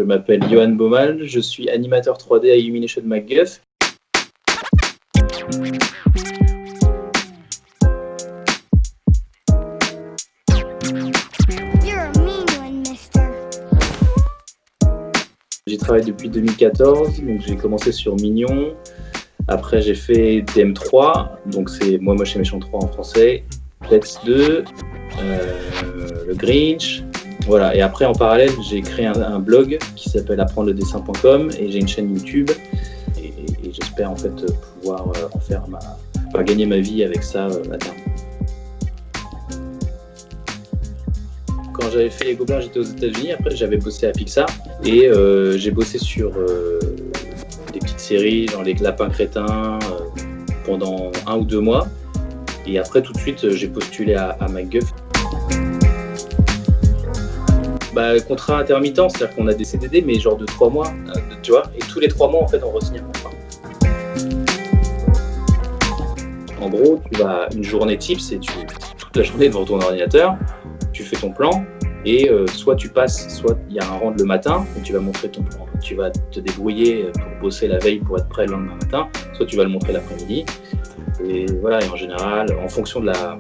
m'appelle Johan Baumal, je suis animateur 3D à Illumination MacGuff. J'ai travaillé depuis 2014, donc j'ai commencé sur Mignon. Après j'ai fait DM3, donc c'est Moi Moche et Méchant 3 en français, Let's 2, le Grinch. Voilà, et après en parallèle j'ai créé un blog qui s'appelle apprendredessin.com et j'ai une chaîne YouTube et j'espère en fait pouvoir gagner ma vie avec ça à terme. Quand j'avais fait les Gobelins, j'étais aux États-Unis. Après, j'avais bossé à Pixar et j'ai bossé sur des petites séries, genre les Lapins Crétins, pendant 1 ou 2 mois. Et après, tout de suite, j'ai postulé à MacGuff. Contrat intermittent, c'est-à-dire qu'on a des CDD, mais genre de 3 mois, tu vois. Et tous les 3 mois, en fait, on re-signe un contrat. En gros, une journée type, c'est toute la journée devant ton ordinateur. Tu fais ton plan et soit tu passes, soit il y a un rend le matin où tu vas montrer ton plan. Tu vas te débrouiller pour bosser la veille pour être prêt le lendemain matin, soit tu vas le montrer l'après-midi. Et voilà, et en général, en fonction de la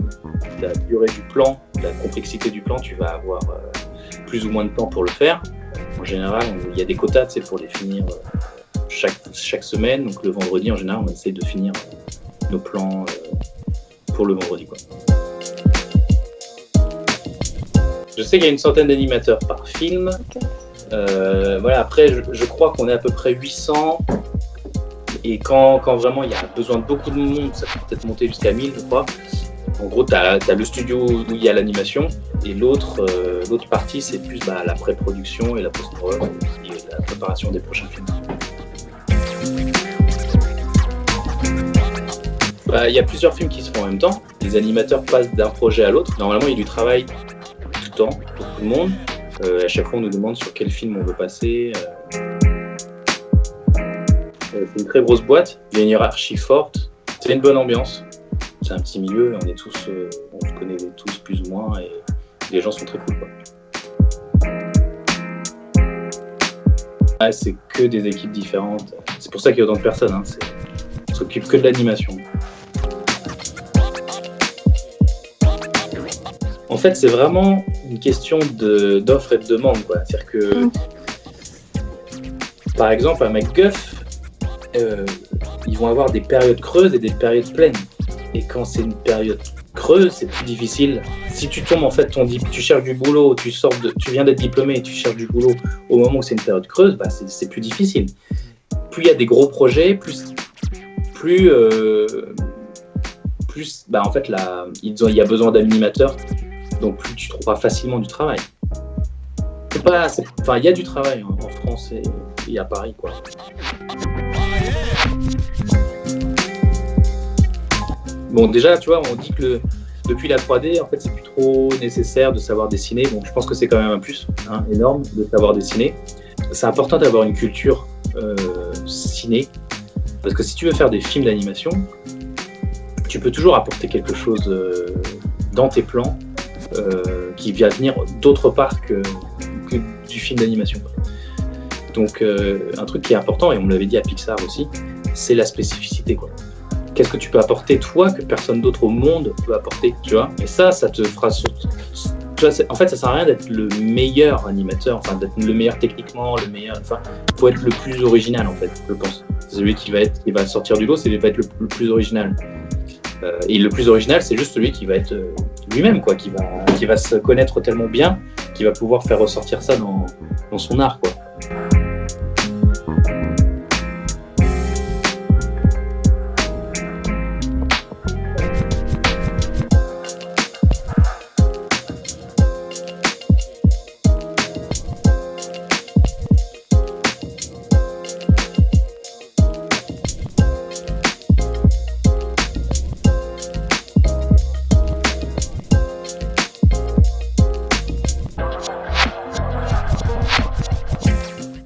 durée du plan, de la complexité du plan, tu vas avoir plus ou moins de temps pour le faire. En général, il y a des quotas pour les finir chaque semaine. Donc le vendredi, en général, on essaie de finir nos plans pour le vendredi, quoi. Je sais qu'il y a une centaine d'animateurs par film. Voilà, après, je crois qu'on est à peu près 800. Et quand vraiment il y a besoin de beaucoup de monde, ça peut peut-être monter jusqu'à 1000, je crois. En gros, tu as le studio où il y a l'animation. Et l'autre partie, c'est plus la pré-production et la post-prod et la préparation des prochains films. Il y a plusieurs films qui se font en même temps. Les animateurs passent d'un projet à l'autre. Normalement, il y a du travail pour tout le monde. À chaque fois, on nous demande sur quel film on veut passer. C'est une très grosse boîte, il y a une hiérarchie forte, c'est une bonne ambiance. C'est un petit milieu, on se connaît tous plus ou moins et les gens sont très cool, quoi. C'est que des équipes différentes. C'est pour ça qu'il y a autant de personnes. On s'occupe que de l'animation. En fait, c'est vraiment une question d'offre et de demande, quoi. C'est-à-dire que, par exemple, à MacGuff, ils vont avoir des périodes creuses et des périodes pleines. Et quand c'est une période creuse, c'est plus difficile. Si tu tombes, en fait, tu cherches du boulot, tu viens d'être diplômé et tu cherches du boulot au moment où c'est une période creuse, c'est plus difficile. Plus il y a des gros projets, plus en fait, il y a besoin d'animateurs. Donc plus tu trouveras facilement du travail. Il y a du travail en France et à Paris, quoi. Bon, déjà, tu vois, on dit que depuis la 3D, en fait, c'est plus trop nécessaire de savoir dessiner. Bon, je pense que c'est quand même un plus énorme de savoir dessiner. C'est important d'avoir une culture ciné, parce que si tu veux faire des films d'animation, tu peux toujours apporter quelque chose dans tes plans qui vient venir d'autre part que du film d'animation. Donc un truc qui est important, et on me l'avait dit à Pixar aussi, c'est la spécificité, quoi. Qu'est-ce que tu peux apporter toi que personne d'autre au monde peut apporter, tu vois? Et ça te fera sauter. En fait, ça sert à rien d'être le meilleur animateur, enfin d'être le meilleur techniquement, le meilleur. Enfin, faut être le plus original, en fait, je pense. C'est celui qui va sortir du lot, c'est celui qui va être le plus original. Et le plus original, c'est juste celui qui va être lui-même, quoi, qui va se connaître tellement bien, qu'il va pouvoir faire ressortir ça dans son art, quoi.